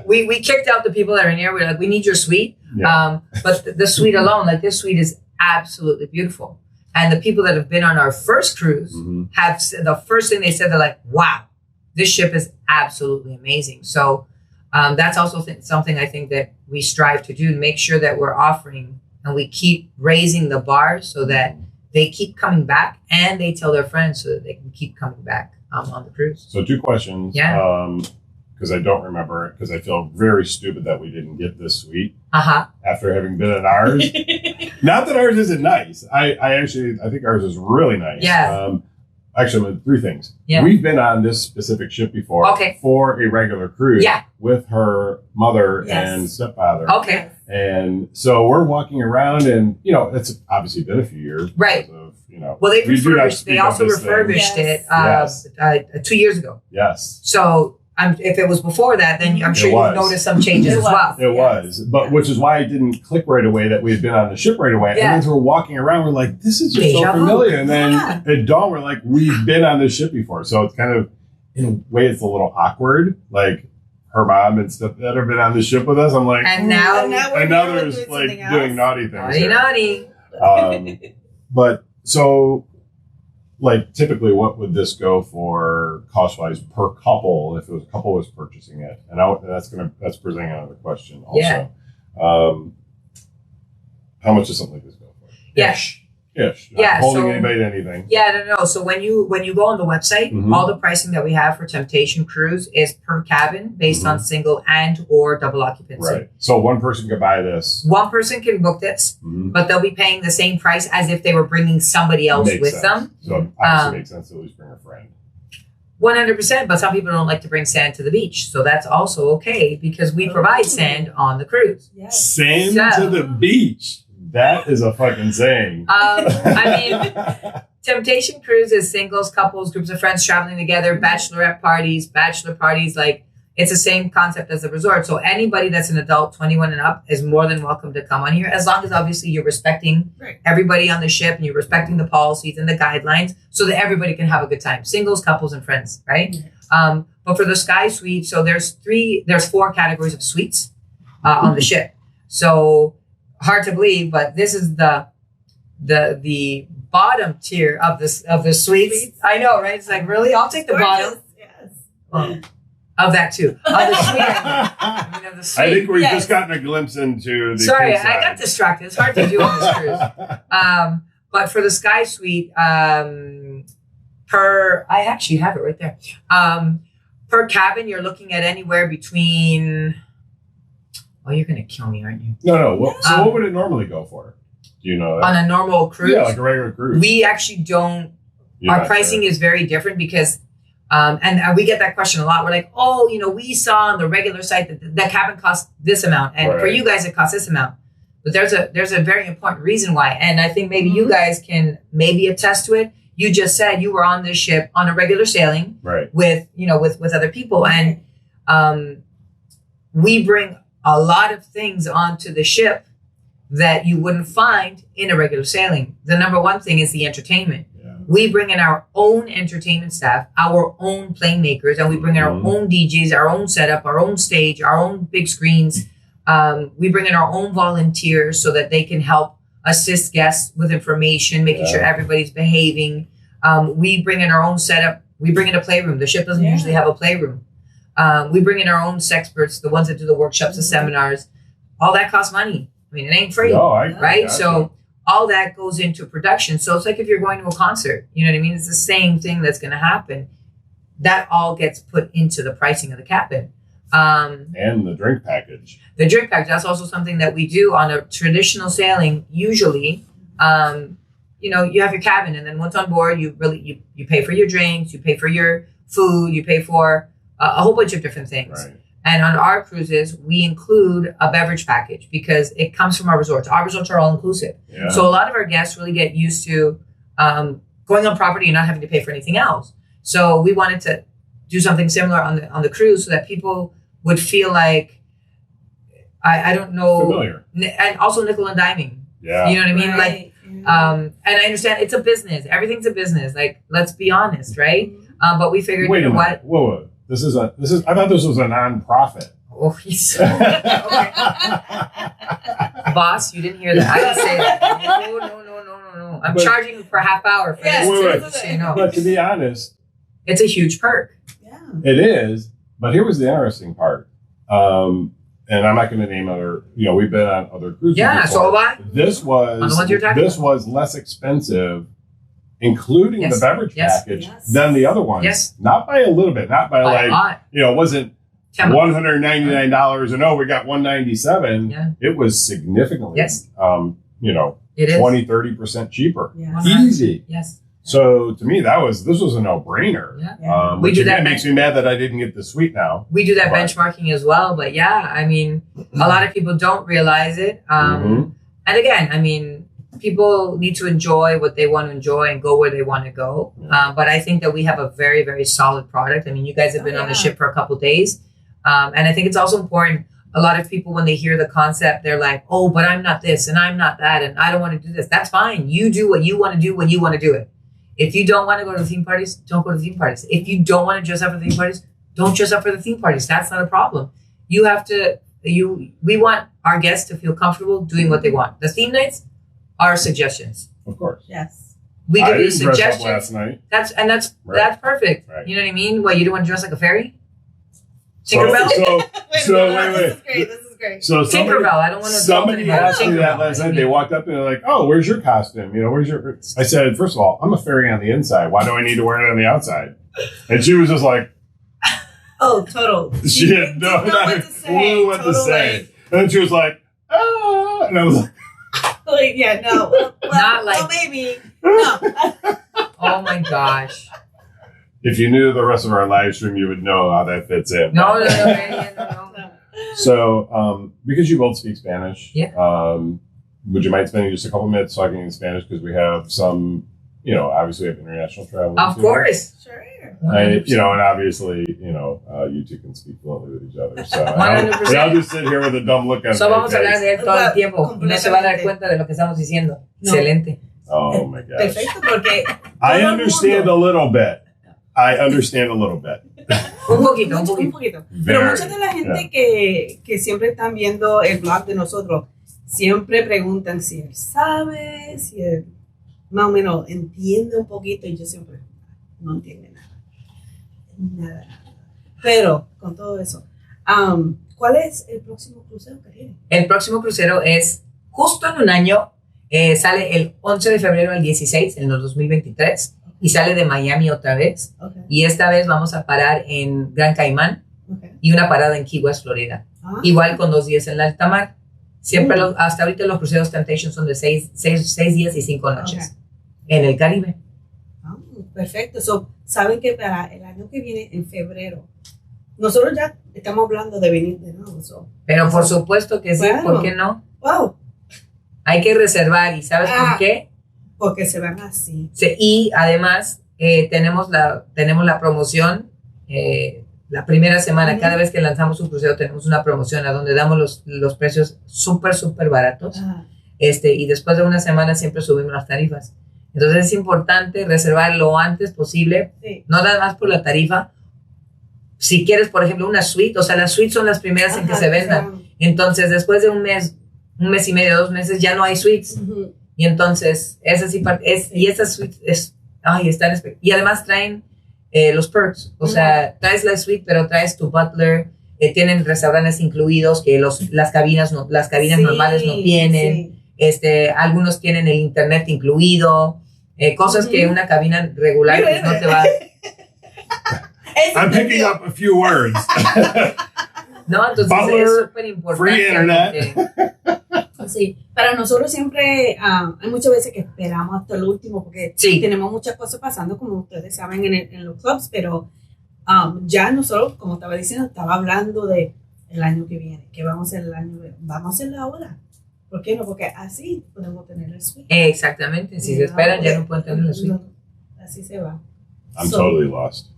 We kicked out the people that are in here. We're like, we need your suite. But the suite alone, like this suite is absolutely beautiful. And the people that have been on our first cruise have the first thing they said, they're like, wow, this ship is absolutely amazing. So that's also something I think that we strive to do, to make sure that we're offering and we keep raising the bar so that they keep coming back and they tell their friends so that they can keep coming back on the cruise. So 2 questions. Because I don't remember it, because I feel very stupid that we didn't get this suite after having been in ours. Not that ours isn't nice. I think ours is really nice. Actually, 3 things. We've been on this specific ship before for a regular cruise with her mother and stepfather. And so we're walking around, and it's obviously been a few years. Right. Well, they also refurbished it 2 years ago. Yes. So if it was before that, then I'm sure you've noticed some changes as well. It was. But which is why it didn't click right away that we had been on the ship right away. And then as we're walking around, we're like, this is just so familiar. And then at dawn, we're like, we've been on this ship before. So it's kind of, in a way, it's a little awkward. Like, her mom and stuff that have been on the ship with us. I'm like, and now there's like doing naughty things. Naughty. But so, like, typically, what would this go for cost-wise per couple if it was a couple was purchasing it? And that's presenting another question also. How much does something like this go for? Ish. Not holding anybody to anything. No. So when you go on the website, all the pricing that we have for Temptation Cruise is per cabin based on single and or double occupancy. Right. So one person could buy this. One person can book this, but they'll be paying the same price as if they were bringing somebody else with them. So it obviously makes sense to at least bring a friend. 100%, but some people don't like to bring sand to the beach. So that's also okay because we provide sand on the cruise. Sand to the beach. That is a fucking saying. Temptation Cruise is singles, couples, groups of friends traveling together, bachelorette parties, bachelor parties. Like, it's the same concept as the resort. So anybody that's an adult 21 and up is more than welcome to come on here, as long as obviously you're respecting everybody on the ship and you're respecting the policies and the guidelines so that everybody can have a good time. Singles, couples, and friends, right? But for the Sky Suite, so there's 4 categories of suites on the ship. So hard to believe, but this is the bottom tier of the suites. I know, right? It's like, really? I'll take the bottom. Yes. Of that too. Of the suite. Of the suite. I think we've just gotten a glimpse into the. Sorry, I got distracted. It's hard to do on this cruise. But for the Sky Suite, I actually have it right there. Per cabin, you're looking at anywhere between. Oh, you're gonna kill me, aren't you? No. So what would it normally go for? Do you know that? On a normal cruise? Yeah, like a regular cruise. We actually don't. Our pricing is very different because. And we get that question a lot. We're like, oh, we saw on the regular site that cabin costs this amount, and for you guys it costs this amount. But there's a very important reason why, and I think maybe you guys can maybe attest to it. You just said you were on this ship on a regular sailing, with with other people, and we bring a lot of things onto the ship that you wouldn't find in a regular sailing. The number one thing is the entertainment. We bring in our own entertainment staff, our own plane makers, and we bring in our own DJs, our own setup, our own stage, our own big screens. We bring in our own volunteers so that they can help assist guests with information, making sure everybody's behaving. We bring in our own setup. We bring in a playroom. The ship doesn't usually have a playroom. We bring in our own sexperts, the ones that do the workshops, the seminars. All that costs money. I mean, it ain't free, right? So all that goes into production. So it's like if you're going to a concert, you know what I mean? It's the same thing that's going to happen. That all gets put into the pricing of the cabin. And the drink package. The drink package, that's also something that we do on a traditional sailing. Usually, you have your cabin, and then once on board, you pay for your drinks, you pay for your food, you pay for a whole bunch of different things. Right. And on our cruises, we include a beverage package because it comes from our resorts. Our resorts are all inclusive. Yeah. So a lot of our guests really get used to going on property and not having to pay for anything else. So we wanted to do something similar on the cruise so that people would feel like, I don't know. Familiar. And also nickel and diming. Yeah. You know what I mean? Right. And I understand it's a business. Everything's a business. Like, let's be honest, right? But we figured, Wait a minute. Whoa. This is I thought this was a non-profit. Oh, he's so okay. Boss, you didn't hear that. I didn't say that. No. I'm charging for a half hour for this. So you know. But to be honest, it's a huge perk. Yeah. It is. But here was the interesting part. And I'm not going to name other, we've been on other cruises. Yeah, before. so have I. This was less expensive, including the beverage package, than the other ones. Yes. Not by a little bit, not by it wasn't $199 and we got $197. Yeah. It was significantly, it is 20-30% cheaper. Yes. Easy. Yes. So to me, this was a no-brainer. Yeah. We do that. It makes me mad that I didn't get the suite now. We do that benchmarking as well. But yeah, I mean, a lot of people don't realize it. And again, I mean, people need to enjoy what they want to enjoy and go where they want to go. But I think that we have a very, very solid product. I mean, you guys have been on the ship for a couple of days. And I think it's also important. A lot of people, when they hear the concept, they're like, oh, but I'm not this and I'm not that. And I don't want to do this. That's fine. You do what you want to do when you want to do it. If you don't want to go to the theme parties, don't go to the theme parties. If you don't want to dress up for the theme parties, don't dress up for the theme parties. That's not a problem. We want our guests to feel comfortable doing what they want. The theme nights are suggestions. Of course. Yes. We give you suggestions. Last night. That's perfect. Right. You know what I mean? What, you don't want to dress like a fairy? Tinkerbell? Wait. This is great. So Tinkerbell. I don't want to. Somebody asked me that last night. They walked up and they're like, "Oh, where's your costume? Where's your?" I said, "First of all, I'm a fairy on the inside. Why do I need to wear it on the outside?" And she was just like, "Oh, total." She had no clue what to say. And then she was like, "Ah," and I was like, not like. Well, maybe no. Oh my gosh. If you knew the rest of our live stream, you would know how that fits in. No. So, because you both speak Spanish, would you mind spending just a couple minutes talking in Spanish? Because we have some, obviously we have international travel. Of course. Sure. And obviously, you two can speak fluently with each other. So 100%. I'll just sit here with a dumb look on So my vamos a hablar face. de él todo el tiempo. Y no se va a dar cuenta de lo que estamos diciendo. No. Excelente. Oh my gosh. Perfecto, porque I todo el understand mundo- a little bit. I understand a little bit. Un poquito, un un poquito. poquito. Pero Very, mucha de la gente que siempre están viendo el blog de nosotros, siempre preguntan si él sabe, si él más o menos entiende un poquito, y yo siempre no entiende nada. Nada. Pero con todo eso, ¿cuál es el próximo crucero que tiene? El próximo crucero es justo en un año. Sale el 11 de febrero al 16, en el 2023. Y sale de Miami otra vez. Okay. Y esta vez vamos a parar en Gran Caimán Okay. y una parada en Key West, Florida. Ah, Igual con 2 días en la alta mar. Siempre hasta ahorita los cruceros Temptation son de 6 días y 5 noches. En el Caribe. ah, perfecto. So, saben que para el año que viene, en febrero, nosotros ya estamos hablando de venir de nuevo. So. Pero por supuesto que sí, Claro. ¿por qué no? Wow, Hay que reservar. ¿Y sabes por qué? porque se van así. Y además tenemos la promoción la primera semana. Ujú. Cada vez que lanzamos un crucero tenemos una promoción a donde damos los precios súper baratos. Ah, Y después de una semana siempre subimos las tarifas. Entonces es importante reservar lo antes posible, sí. no nada más por la tarifa. Si quieres, por ejemplo, una suite, o sea, las suites son las primeras en que Ajá, se vendan. Entonces, después de un mes y medio, 2 meses, ya no hay suites. Ujú. Y entonces, y esas suites están y además traen los perks. O sea, traes la suite, pero traes tu butler. Tienen restaurantes incluidos que las cabinas Sí, normales no tienen. sí. Algunos tienen el internet incluido. Cosas que una cabina regular pues, no te va. I'm picking up a few words. No, entonces Butler, es súper importante. free internet. Sí, para nosotros siempre hay muchas veces que esperamos hasta el último porque Sí. tenemos muchas cosas pasando, como ustedes saben, en los clubs, pero ya nosotros, como estaba diciendo, estaba hablando de el año que viene, que vamos a hacerlo ahora. ¿Por qué no? Porque así podemos tener el suite. Exactamente. Si se esperan, ya no pueden tener la suite. Así se va. I'm So, totally lost.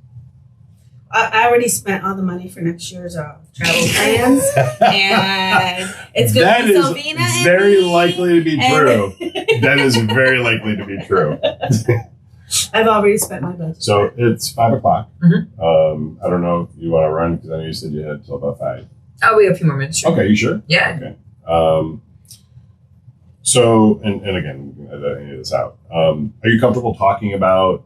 I already spent all the money for next year's travel plans, and it's going to That be is Silvina and very me, likely to be and- true. That is very likely to be true. I've already spent my budget. So it's 5 o'clock. Mhm. I don't know if you want to run because I know you said you had till about 5. I'll wait a few more minutes. Sure. Okay, you sure? Yeah. Okay. So, and again, we can edit any of this out. Are you comfortable talking about?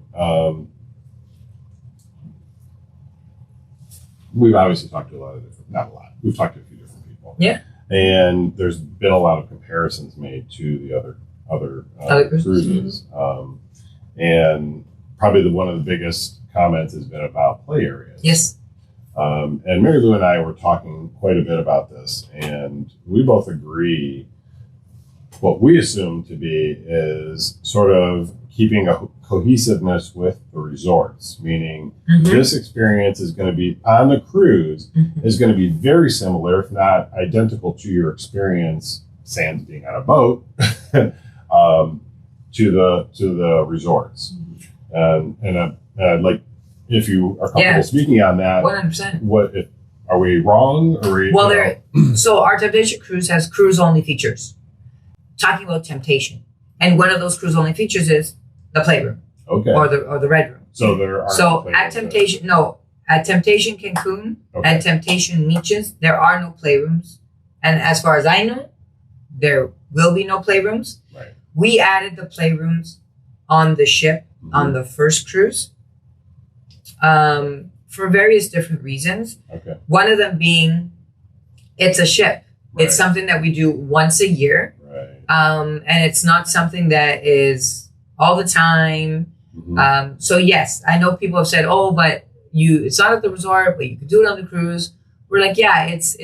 We've obviously talked to not a lot. We've talked to a few different people. Yeah. And there's been a lot of comparisons made to the other cruises. And probably one of the biggest comments has been about play areas. Yes. And Marilu and I were talking quite a bit about this, and we both agree what we assume to be is sort of keeping a cohesiveness with the resorts, meaning this experience is going to be on the cruise is going to be very similar, if not identical to your experience, sans being on a boat, to the resorts. And I'd like, if you are comfortable speaking on that, 100%. what if, are we wrong? Or we, Well, so our Temptation cruise has cruise-only features. Talking about Temptation, and one of those cruise-only features is the playroom okay. or the red room. So there are So at Temptation, at Temptation Cancun and Temptation Beaches, there are no playrooms, and as far as I know, there will be no playrooms. Right. We added the playrooms on the ship on the first cruise for various different reasons. Okay. One of them being it's a ship. Right. It's something that we do once a year. Right. And it's not something that is all the time. So yes, I know people have said, "Oh, but it's not at the resort, but you could do it on the cruise." We're like, yeah, it's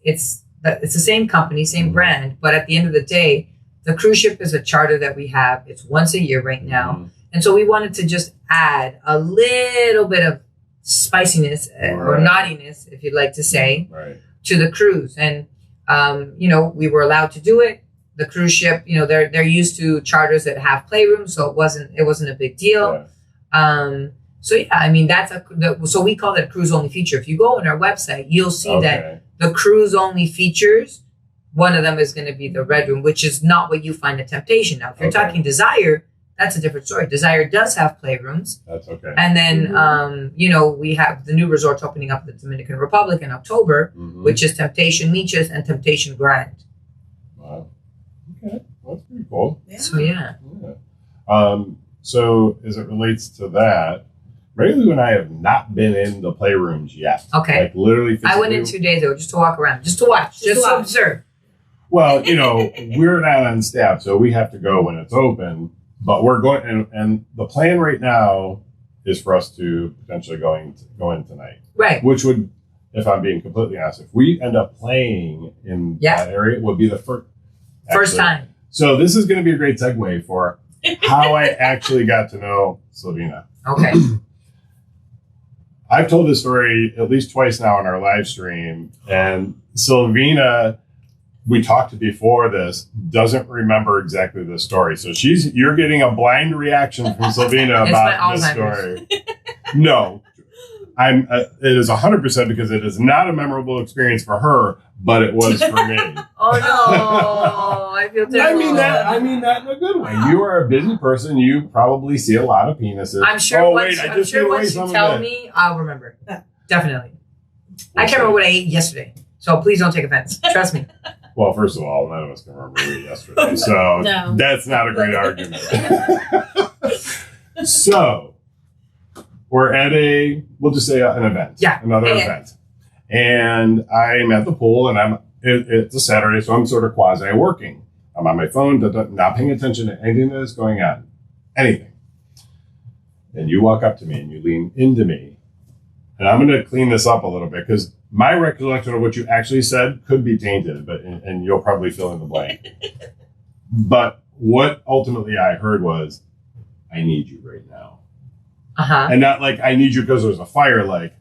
the same company, same brand, but at the end of the day, the cruise ship is a charter that we have. It's once a year right now, and so we wanted to just add a little bit of spiciness or naughtiness, if you'd like to say, Right. to the cruise. And we were allowed to do it. the cruise ship, you know, they're used to charters that have playrooms, so it wasn't a big deal. Yeah. So yeah, I mean so we call that a cruise only feature. If you go on our website, you'll see that the cruise only features, one of them is going to be the Red Room, which is not what you find at Temptation. Now, if you're talking Desire, that's a different story. Desire does have playrooms. That's okay. And then, you know, we have the new resorts opening up in the Dominican Republic in October, which is Temptation Niches and Temptation Grand. Wow. Okay. Well, that's pretty cool. Yeah. So, yeah. So as it relates to that, Marilu and I have not been in the playrooms yet. Okay. Like literally physically. I went in 2 days ago just to walk around, just to watch, just to observe. Well, you know, we're not on staff, so we have to go when it's open. But we're going, and the plan right now is for us to potentially go in tonight. Right. Which would, if I'm being completely honest, if we end up playing in that area, it would be the first time. So this is going to be a great segue for how I actually got to know Silvina. Okay. I've told this story at least twice now on our live stream, and Silvina, we talked to before this, doesn't remember exactly the story. So you're getting a blind reaction from Silvina about this story. No, it is 100% because it is not a memorable experience for her, but it was for me. Oh no, I feel terrible. I mean that in a good way. You are a busy person. You probably see a lot of penises. I'm sure once you tell me, I'll remember. Definitely. I can't remember what I ate yesterday, so please don't take offense. Trust me. Well, first of all, none of us can remember what we ate yesterday, so that's not a great argument. So we're at we'll just say an event. Yeah. Another event. And I'm at the pool, and it's a Saturday, so I'm sort of quasi working. I'm on my phone, not paying attention to anything that is going on. Anything. And you walk up to me and you lean into me. And I'm going to clean this up a little bit because my recollection of what you actually said could be tainted, and you'll probably fill in the blank. But what ultimately I heard was, I need you right now. And not like, I need you because there's a fire, like,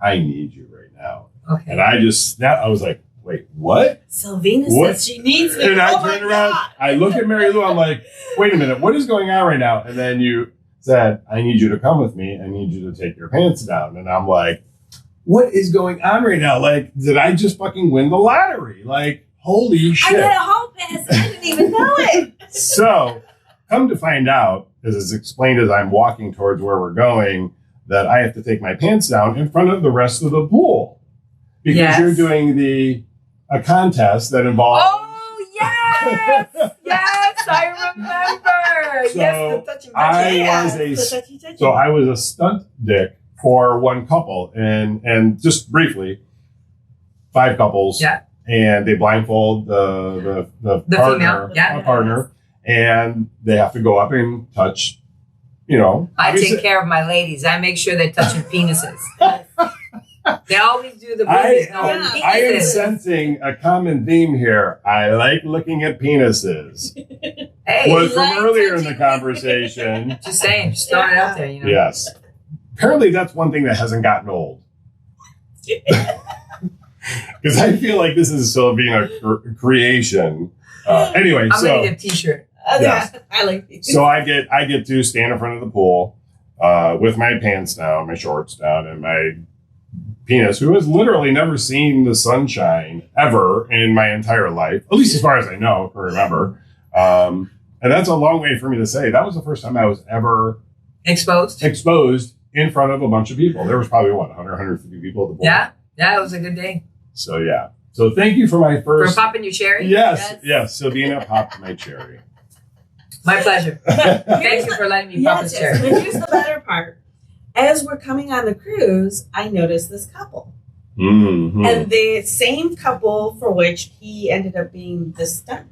I need you right now. Okay. And I just snapped. I was like, wait, what? Silvina says she needs me. And I turned around. I look at Marilu. I'm like, wait a minute. What is going on right now? And then you said, I need you to come with me. I need you to take your pants down. And I'm like, what is going on right now? Like, did I just fucking win the lottery? Like, holy shit. I got a hall pass. I didn't even know it. So, come to find out, as it's explained as I'm walking towards where we're going, that I have to take my pants down in front of the rest of the pool. Because you're doing a contest that involves... Oh, yes! Yes, I remember! So yes, the touching. I was a stunt dick for one couple. And just briefly, 5 couples. Yeah. And they blindfold the partner, female. Partner. And they have to go up and touch, you know. I take care of my ladies. I make sure they're touching penises. They always do the I penises. am sensing a common theme here. I like looking at penises. Hey, was from earlier in the conversation. Just saying, just throwing it out there, you know. Yes. Apparently that's one thing that hasn't gotten old. Because I feel like this is Silvina creation. Anyway, I'm gonna get a t-shirt. Yes. I like these. So I get to stand in front of the pool with my pants down, my shorts down, and my penis, who has literally never seen the sunshine ever in my entire life, at least as far as I know or remember. And that's a long way for me to say. That was the first time I was ever exposed in front of a bunch of people. There was probably 100, 150 people at the pool. Yeah, it was a good day. So yeah. So thank you for my first... For popping your cherry? Yes. Silvina popped my cherry. My pleasure. Thank you for letting me pop this cherry. But here's the better part. As we're coming on the cruise, I noticed this couple. Mm-hmm. And the same couple for which he ended up being the stunt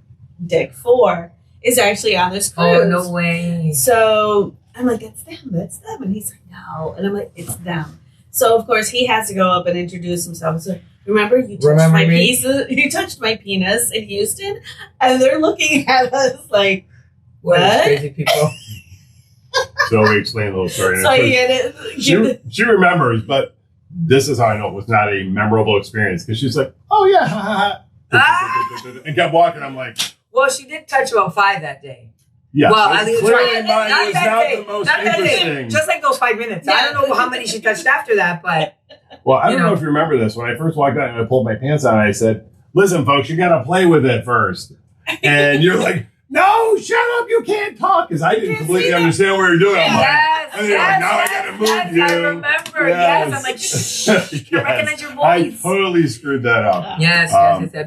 dick for is actually on this cruise. Oh, no way. So I'm like, that's them. And he's like, no. And I'm like, it's them. So, of course, he has to go up and introduce himself. So, remember, you touched my penis in Houston? And they're looking at us like, what? Crazy people. So we explained the whole story. So she remembers, but this is how I know it was not a memorable experience. Because she's like, oh, yeah, ha, ha, ha. And kept walking. I'm like, Well, she did touch about 5 that day. Yeah. Well, at least clearly mine not was that not day. the most Not that day. interesting. Just like those 5 minutes. I don't know how many she touched after that, but Well, I don't know if you remember this. When I first walked out and I pulled my pants on, I said, "Listen, folks, you got to play with it first." And you're like, "No, shut up! You can't talk," because I didn't completely understand what you're doing. I'm like, yes, and you're like, "Now I got to move you." I remember. Yes, I'm like, shh. I recognize your voice. I totally screwed that up. Yes.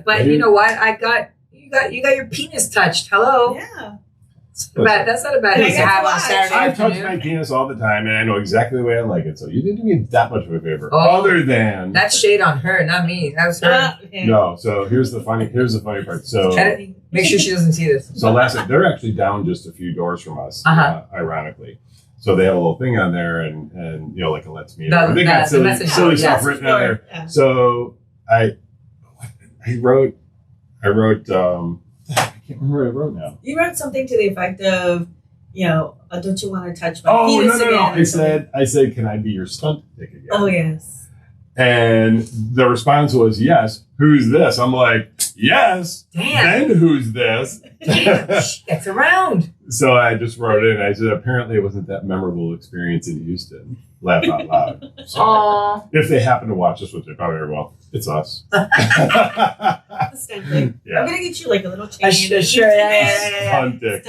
But you know what? You got your penis touched. Hello. Yeah. That's not a bad thing to have on Saturday I touch afternoon. my penis all the time, and I know exactly the way I like it. So you didn't do me that much of a favor. Oh, other than that's shade on her, not me. That was her. no. So here's the funny part. So Make sure she doesn't see this. So last night, they're actually down just a few doors from us, ironically. So they have a little thing on there, and you know, like a let's meet. They got silly stuff written on there. Yeah. So I wrote. I can't remember what I wrote now. You wrote something to the effect of, you know, don't you want to touch my penis again? No. I said, can I be your stunt dick again? Oh, yes. And the response was, yes. Who's this? I'm like, yes. Damn. Then who's this? It's around. So I just wrote it, and I said, apparently it wasn't that memorable experience in Houston. Laugh out loud. So if they happen to watch this, which they probably will, it's us. Yeah. I'm going to get you like a little chain. Sure. Stunt dick.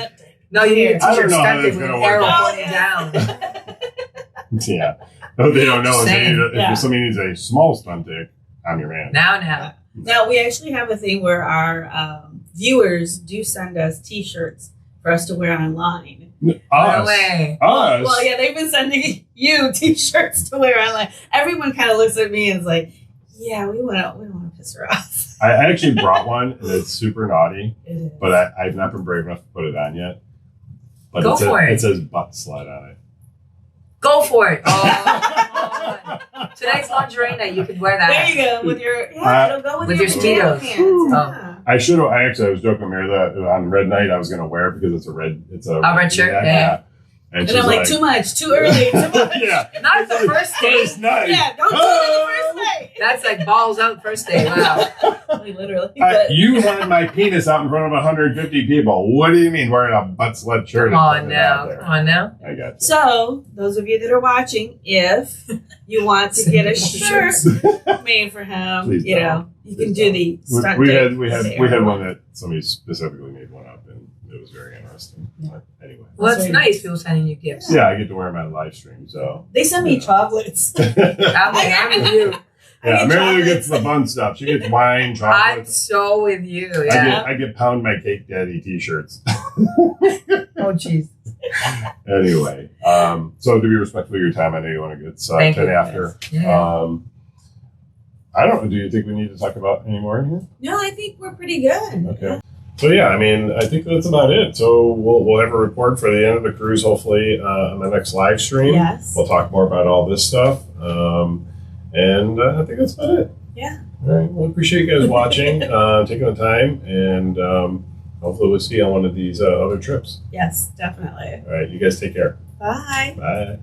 No, you need a I don't t-shirt know how stuck that's with going an to work. arrow pointing down. Yeah. No, they don't know. Yeah. If somebody needs a small stunt dick, I'm your man. Now, we actually have a thing where our viewers do send us T-shirts for us to wear online. No way. Us? Well, yeah, they've been sending you T-shirts to wear online. Everyone kind of looks at me and is like, yeah, we want to piss her off. I actually brought one, and it's super naughty, but I've not been brave enough to put it on yet. But Go for it. It says butt slut on it. Go for it. Oh, tonight's lingerie night. You could wear that. There you go. With your it'll go with your Speedos. pants. Yeah. I should have. I was joking with Mary that on Red Night I was going to wear it because it's a red shirt. Yeah. And I'm like, too much, too early, too much. Yeah. Not the first date. First night. Yeah, don't do it the first night. That's like balls out first day. Wow. Literally. You had my penis out in front of 150 people. What do you mean wearing a butt slut shirt? Come on now. I got you. So, those of you that are watching, if you want to get a shirt made for him, Please you know, you can do the stunt. We had one that somebody specifically made one up, and it was very interesting. But anyway. Well, it's nice people sending you gifts. Yeah, I get to wear them on live stream. So they send me chocolates. I'm with you. Yeah, Marilu gets the fun stuff. She gets wine, chocolate. I'm so with you. Yeah. I get Pound My Cake Daddy T-shirts. Oh, jeez. Anyway, so to be respectful of your time, I know you want to get 10 after. Yeah. I don't know. Do you think we need to talk about any more in here? No, I think we're pretty good. Okay. So yeah, I mean, I think that's about it. So we'll have a report for the end of the cruise, hopefully on the next live stream. Yes. We'll talk more about all this stuff, and I think that's about it. Yeah. All right. Well, appreciate you guys watching, taking the time, and hopefully we'll see you on one of these other trips. Yes, definitely. All right. You guys take care. Bye. Bye.